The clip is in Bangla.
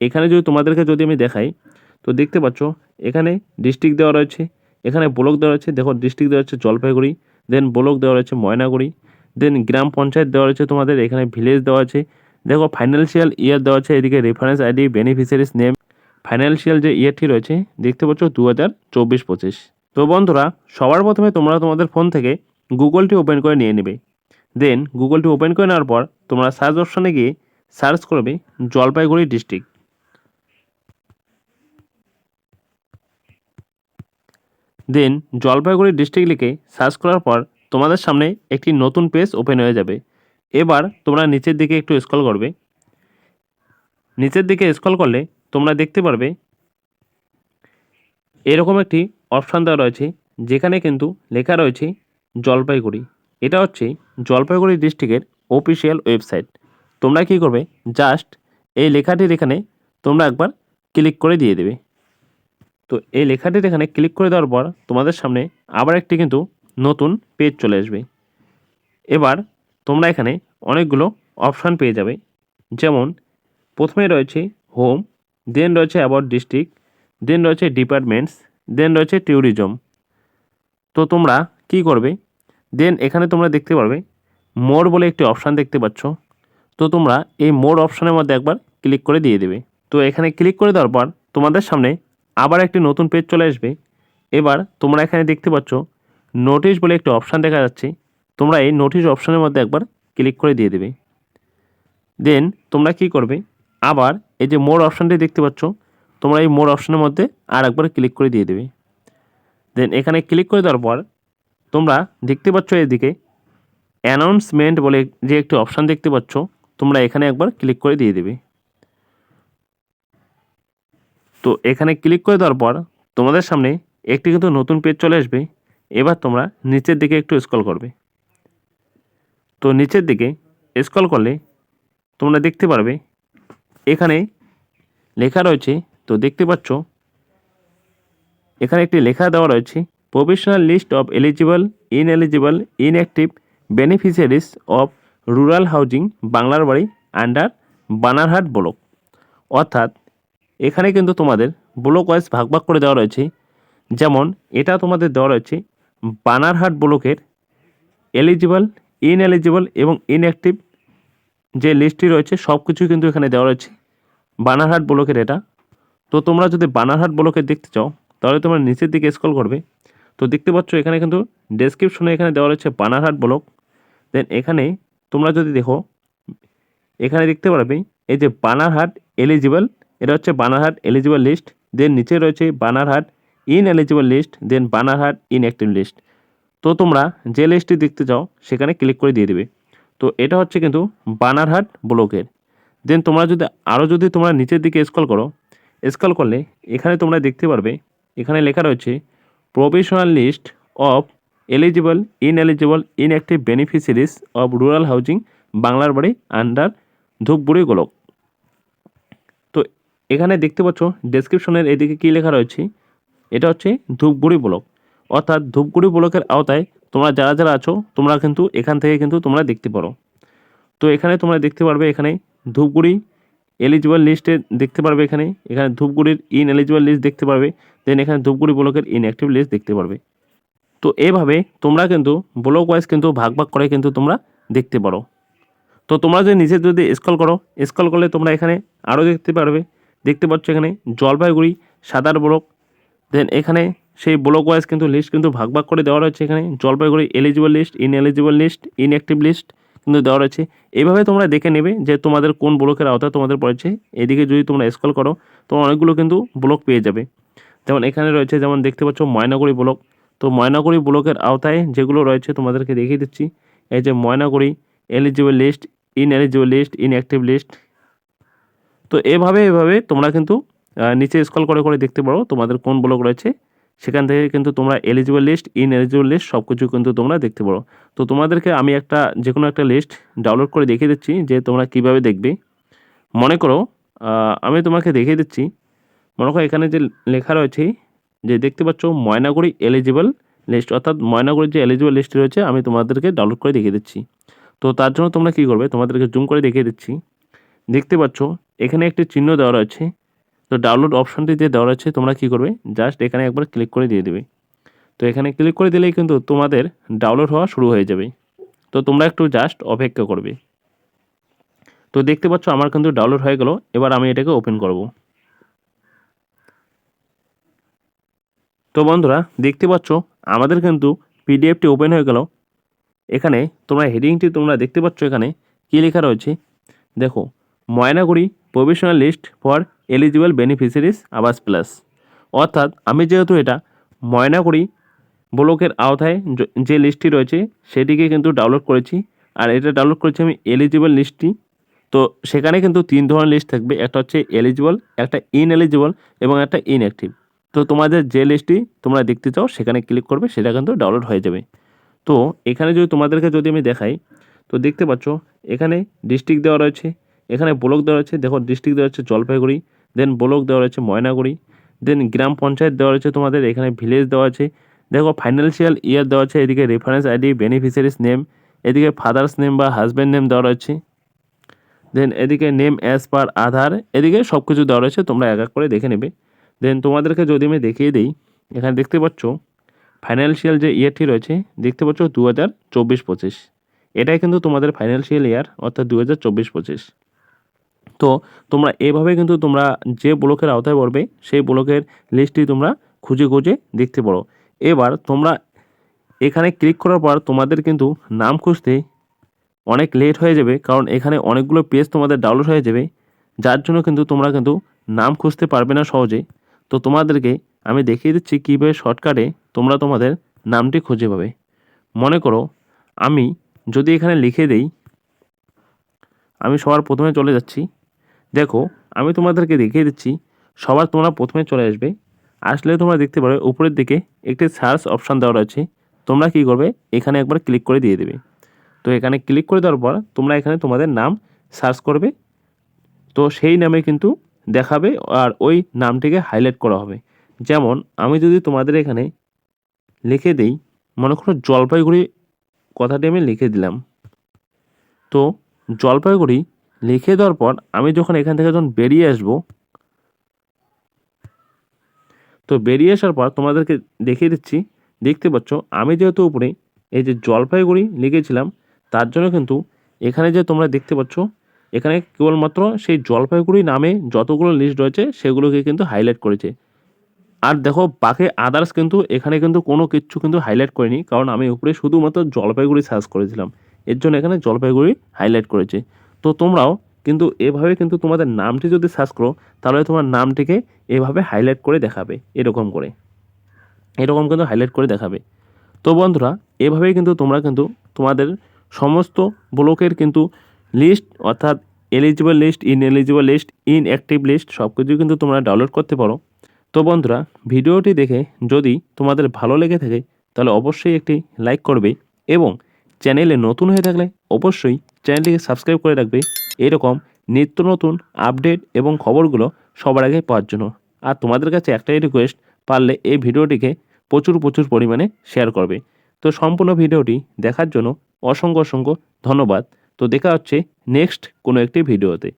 এখানে যদি তোমাদেরকে যদি আমি দেখাই, তো দেখতে পাচ্ছ এখানে ডিস্ট্রিক্ট দেওয়া রয়েছে, এখানে ব্লক দেওয়া রয়েছে। দেখো ডিস্ট্রিক্ট দেওয়া রয়েছে জলপাইগুড়ি, দেন ব্লক দেওয়া রয়েছে ময়নাগুড়ি, দেন গ্রাম পঞ্চায়েত দেওয়া রয়েছে তোমাদের, এখানে ভিলেজ দেওয়া আছে। দেখো ফাইন্যান্সিয়াল ইয়ার দেওয়া আছে, এদিকে reference ID, beneficiaries name, financial যে ইয়ারটি রয়েছে দেখতে পাচ্ছ 2024-25। তো বন্ধুরা, সবার প্রথমে তোমরা তোমাদের ফোন থেকে গুগলটি ওপেন করে নিয়ে নেবে। দেন গুগলটি ওপেন করে নেওয়ার পর তোমরা সার্চ অপশানে গিয়ে সার্চ করবে জলপাইগুড়ি ডিস্ট্রিক্ট। দেন জলপাইগুড়ি ডিস্ট্রিক্ট লিখে সার্চ করার পর তোমাদের সামনে একটি নতুন পেজ ওপেন হয়ে যাবে। এবার তোমরা নিচের দিকে একটু স্ক্রল করবে। নিচের দিকে স্ক্রল করলে তোমরা দেখতে পারবে এরকম একটি অপশান দেওয়া রয়েছে, যেখানে কিন্তু লেখা রয়েছে জলপাইগুড়ি। এটা হচ্ছে জলপাইগুড়ি ডিস্ট্রিক্টের অফিসিয়াল ওয়েবসাইট। তোমরা কী করবে, জাস্ট এই লেখাটির এখানে তোমরা একবার ক্লিক করে দিয়ে দেবে। তো এই লেখাটির এখানে ক্লিক করে দেওয়ার পর তোমাদের সামনে আবার একটি কিন্তু নতুন পেজ চলে আসবে। এবার তোমরা এখানে অনেকগুলো অপশান পেয়ে যাবে। যেমন প্রথমে রয়েছে হোম, দেন রয়েছে অ্যাবাউট ডিস্ট্রিক্ট, দেন রয়েছে ডিপার্টমেন্টস, দেন রয়েছে ট্যুরিজম। তো তোমরা কি করবে, দেন এখানে তোমরা দেখতে পারবে মোর বলে একটি অপশান দেখতে পাচ্ছ। তো তোমরা এই মোর অপশানের মধ্যে একবার ক্লিক করে দিয়ে দেবে। তো এখানে ক্লিক করে দেওয়ার পর তোমাদের সামনে আবার একটি নতুন পেজ চলে আসবে। এবার তোমরা এখানে দেখতে পাচ্ছ নোটিশ বলে একটি অপশান দেখা যাচ্ছে। তোমরা এই নোটিশ অপশানের মধ্যে একবার ক্লিক করে দিয়ে দেবে। দেন তোমরা কি করবে, আবার এই যে মোর অপশানটি দেখতে পাচ্ছ, তোমরা এই মোর অপশানের মধ্যে আর একবার ক্লিক করে দিয়ে দেবে। দেন এখানে ক্লিক করে দেওয়ার পর তোমরা দেখতে পাচ্ছ এদিকে অ্যানাউন্সমেন্ট বলে যে একটি অপশান দেখতে পাচ্ছ, তোমরা এখানে একবার ক্লিক করে দিয়ে দেবে। তো এখানে ক্লিক করে দেওয়ার পর তোমাদের সামনে একটি কিন্তু নতুন পেজ চলে আসবে। এবার তোমরা নিচের দিকে একটু স্ক্রল করবে। তো নিচের দিকে স্ক্রল করলে তোমরা দেখতে পারবে এখানে লেখা রয়েছে। তো দেখতে পাচ্ছ এখানে একটি লেখা দেওয়া রয়েছে, professional list of eligible, inactive beneficiaries of rural housing বাংলার বাড়ি আন্ডার বানারহাট ব্লক। অর্থাৎ এখানে কিন্তু তোমাদের ব্লক ওয়াইজ ভাগ ভাগ করে দেওয়া রয়েছে। যেমন এটা তোমাদের দেওয়া রয়েছে বানারহাট ব্লকের এলিজিবল, ইনএলিজিবল এবং ইনঅ্যাক্টিভ যে লিস্টটি রয়েছে সব কিছু কিন্তু এখানে দেওয়া রয়েছে বানারহাট ব্লকের এটা। তো তোমরা যদি বানারহাট ব্লকের দেখতে চাও তাহলে তোমরা নিচের দিকে স্ক্রল করবে। তো দেখতে পাচ্ছ এখানে কিন্তু ডেসক্রিপশনে এখানে দেওয়া রয়েছে বানারহাট ব্লক। দেন এখানে তোমরা যদি দেখো এখানে দেখতে পারবে এই যে বানারহাট এলিজিবল, এটা হচ্ছে বানারহাট এলিজিবল লিস্ট। দেন নিচে রয়েছে বানারহাট ইনএলিজিবল লিস্ট, দেন বানারহাট ইনঅ্যাক্টিভ লিস্ট। তো তোমরা যে লিস্টটি দেখতে চাও সেখানে ক্লিক করে দিয়ে দেবে। তো এটা হচ্ছে কিন্তু বানারহাট ব্লকের। দেন তোমরা যদি তোমরা নিচের দিকে স্ক্রল করো, স্ক্রল করলে এখানে তোমরা দেখতে পারবে এখানে লেখা রয়েছে provisional list of eligible, inactive beneficiaries of rural housing বাংলার বাড়ি আন্ডার ধূপগুড়ি ব্লক। তো এখানে দেখতে পাচ্ছ ডেসক্রিপশনের এদিকে কী লেখা রয়েছে, এটা হচ্ছে ধূপগুড়ি ব্লক। অর্থাৎ ধূপগুড়ি ব্লকের আওতায় তোমরা যারা যারা আছো তোমরা কিন্তু এখান থেকে কিন্তু তোমরা দেখতে পারো। তো এখানে তোমরা দেখতে পারবে এখানে ধূপগুড়ি এলিজিবল লিস্টে দেখতে পারবে, এখানে ধূপগুড়ির ইনএলিজিবল লিস্ট দেখতে পারবে। দেন এখানে ধূপগুড়ি ব্লকের ইনঅ্যাক্টিভ লিস্ট দেখতে পারবে। তো এভাবে তোমরা কিন্তু ব্লক ওয়াইজ কিন্তু ভাগ ভাগ করে কিন্তু তোমরা দেখতে পারো। তো তোমরা যদি নিচে যদি স্ক্রল করো, স্ক্রল করলে তোমরা এখানে আরও দেখতে পারবে। দেখতে পাচ্ছ এখানে জলপাইগুড়ি সাদার ব্লক। দেন এখানে সেই ব্লক ওয়াইজ কিন্তু লিস্ট কিন্তু ভাগ ভাগ করে দেওয়া রয়েছে। এখানে Jalpaiguri eligible list, ineligible list, inactive list কিন্তু দেওয়া রয়েছে। এইভাবে তোমরা দেখে নেবে যে তোমাদের কোন ব্লকের আওতা তোমাদের পড়েছে। এদিকে যদি তোমরা স্ক্রল করো তোমরা অনেকগুলো কিন্তু ব্লক পেয়ে যাবে। যেমন এখানে রয়েছে, যেমন দেখতে পাচ্ছ ময়নাগুড়ি ব্লক। তো ময়নাগুড়ি ব্লকের আওতায় যেগুলো রয়েছে তোমাদেরকে দেখিয়ে দিচ্ছি। এই যে Maynaguri eligible list, ineligible list, inactive list. তো এভাবে তোমরা কিন্তু নিচে স্ক্রল করে করে দেখতে পারো তোমাদের কোন ব্লক রয়েছে। সেখান থেকে কিন্তু তোমরা এলিজিবল লিস্ট, ইনএলিজিবল লিস্ট সব কিছু কিন্তু তোমরা দেখতে পারো। তো তোমাদেরকে আমি যে কোনো একটা লিস্ট ডাউনলোড করে দেখিয়ে দিচ্ছি যে তোমরা কীভাবে দেখবে। মনে করো আমি তোমাকে দেখিয়ে দিচ্ছি। মনে করো এখানে যে লেখা রয়েছে যে দেখতে পাচ্ছ ময়নাগুড়ি এলিজিবল লিস্ট, অর্থাৎ ময়নাগুড়ির যে এলিজিবল লিস্ট রয়েছে আমি তোমাদেরকে ডাউনলোড করে দেখিয়ে দিচ্ছি। তো তার জন্য তোমরা কী করবে, তোমাদেরকে জুম করে দেখিয়ে দিচ্ছি। দেখতে পাচ্ছ এখানে একটি চিহ্ন দেওয়া রয়েছে। তো ডাউনলোড অপশনটি যে দেওয়া রয়েছে তোমরা কী করবে, জাস্ট এখানে একবার ক্লিক করে দিয়ে দেবে। তো এখানে ক্লিক করে দিলেই কিন্তু তোমাদের ডাউনলোড হওয়া শুরু হয়ে যাবে। তো তোমরা একটু জাস্ট অপেক্ষা করবে। তো দেখতে পাচ্ছ আমার কিন্তু ডাউনলোড হয়ে গেল। এবার আমি এটাকে ওপেন করব। তো বন্ধুরা দেখতে পাচ্ছ আমাদের কিন্তু পিডিএফটি ওপেন হয়ে গেল। এখানে তোমরা হেডিংটি তোমরা দেখতে পাচ্ছ এখানে কী লেখা রয়েছে দেখো, Maynaguri provisional list for eligible beneficiaries Awas plus. অর্থাৎ আমি যেহেতু এটা ময়নাগুড়ি ব্লকের আওতায় যে লিস্টটি রয়েছে সেটিকে কিন্তু ডাউনলোড করেছি, আর এটা ডাউনলোড করেছি আমি এলিজিবল লিস্টটি। তো সেখানে কিন্তু 3 ধরনের লিস্ট থাকবে, একটা হচ্ছে এলিজিবল, একটা ইনএলিজিবল এবং একটা ইনঅ্যাক্টিভ। তো তোমাদের যে লিস্টটি তোমরা দেখতে চাও সেখানে ক্লিক করবে, সেটা কিন্তু ডাউনলোড হয়ে যাবে। তো এখানে যদি তোমাদেরকে যদি আমি দেখাই, তো দেখতে পাচ্ছ এখানে ডিস্ট্রিক্ট দেওয়া রয়েছে, এখানে ব্লক দেওয়া রয়েছে। দেখো ডিস্ট্রিক্ট দেওয়া রয়েছে জলপাইগুড়ি, দেন ব্লক দেওয়া রয়েছে ময়নাগুড়ি, দেন গ্রাম পঞ্চায়েত দেওয়া রয়েছে তোমাদের, এখানে ভিলেজ দেওয়া আছে। দেখো ফাইন্যান্সিয়াল ইয়ার দেওয়া আছে, এদিকে রেফারেন্স আইডি, বেনিফিশিয়ারিস নেম, এদিকে ফাদার্স নেম বা হাজব্যান্ড নেম দেওয়া রয়েছে, দেন এদিকে নেম অ্যাজ পার আধার, এদিকে সব কিছু দেওয়া রয়েছে, তোমরা এক এক করে দেখে নেবে। দেন তোমাদেরকে যদি আমি দেখিয়ে দিই, এখানে দেখতে পাচ্ছ ফাইন্যান্সিয়াল যে ইয়ারটি রয়েছে দেখতে পাচ্ছ 2024-25, এটাই কিন্তু তোমাদের ফাইন্যান্সিয়াল ইয়ার, অর্থাৎ 2024-25। তো তোমরা এভাবে কিন্তু তোমরা যে ব্লকের আওতায় পড়বে সেই ব্লকের লিস্টটি তোমরা খুঁজে খুঁজে দেখতে পারো। এবার তোমরা এখানে ক্লিক করার পর তোমাদের কিন্তু নাম খুঁজতে অনেক লেট হয়ে যাবে, কারণ এখানে অনেকগুলো পেজ তোমাদের ডাউনলোড হয়ে যাবে, যার জন্য কিন্তু তোমরা কিন্তু নাম খুঁজতে পারবে না সহজে। তো তোমাদেরকে আমি দেখিয়ে দিচ্ছি কীভাবে শর্টকাটে তোমরা তোমাদের নামটি খুঁজে পাবে। মনে করো আমি যদি এখানে লিখে দেই, আমি সবার প্রথমে চলে যাচ্ছি। দেখো আমি তোমাদেরকে দেখিয়ে দিচ্ছি, সবার তোমরা প্রথমে চলে আসবে। আসলে তোমরা দেখতে পারবে উপরের দিকে একটি সার্চ অপশান দেওয়া রয়েছে, তোমরা কী করবে এখানে একবার ক্লিক করে দিয়ে দেবে। তো এখানে ক্লিক করে দেওয়ার পর তোমরা এখানে তোমাদের নাম সার্চ করবে, তো সেই নামে কিন্তু দেখাবে আর ওই নামটিকে হাইলাইট করা হবে। যেমন আমি যদি তোমাদের এখানে লিখে দেই, মনে করো জলপাইগুড়ি কথাটি আমি লিখে দিলাম। তো জলপাইগুড়ি লিখে দেওয়ার পর আমি যখন এখান থেকে যখন বেরিয়ে আসব, তো বেরিয়ে আসার পর তোমাদেরকে দেখিয়ে দিচ্ছি, দেখতে পাচ্ছ আমি যেহেতু উপরে এই যে জলপাইগুড়ি লিখেছিলাম, তার জন্য কিন্তু এখানে যে তোমরা দেখতে পাচ্ছ এখানে কেবলমাত্র সেই জলপাইগুড়ি নামে যতগুলো লিস্ট রয়েছে সেগুলোকে কিন্তু হাইলাইট করেছে। আর দেখো বাকি আদার্স কিন্তু এখানে কিন্তু কোনো কিচ্ছু কিন্তু হাইলাইট করিনি, কারণ আমি উপরে শুধুমাত্র জলপাইগুড়ি সার্চ করেছিলাম, এর জন্য এখানে জলপাইগুড়ি হাইলাইট করেছে। তো তোমরাও কিন্তু এভাবে কিন্তু তোমাদের নামটি যদি সার্চ করো, তাহলে তোমার নামটিকে এভাবে হাইলাইট করে দেখাবে, এরকম করে এরকম কিন্তু হাইলাইট করে দেখাবে। তো বন্ধুরা এভাবেই কিন্তু তোমরা কিন্তু তোমাদের সমস্ত ব্লকের কিন্তু লিস্ট, অর্থাৎ eligible list, ineligible list, inactive list সব কিছুই কিন্তু তোমরা ডাউনলোড করতে পারো। তো বন্ধুরা ভিডিওটি দেখে যদি তোমাদের ভালো লেগে থাকে তাহলে অবশ্যই একটি লাইক করবে, এবং চ্যানেলে নতুন হয়ে থাকলে অবশ্যই চ্যানেলটিকে সাবস্ক্রাইব করে রাখবে এরকম নিত্য নতুন আপডেট এবং খবরগুলো সবার আগে পাওয়ার জন্য। আর তোমাদের কাছে একটাই রিকোয়েস্ট, পারলে এই ভিডিওটিকে প্রচুর প্রচুর পরিমাণে শেয়ার করবে। তো সম্পূর্ণ ভিডিওটি দেখার জন্য অসংখ্য অসংখ্য ধন্যবাদ। তো দেখা হচ্ছে নেক্সট কোনো একটি ভিডিওতে।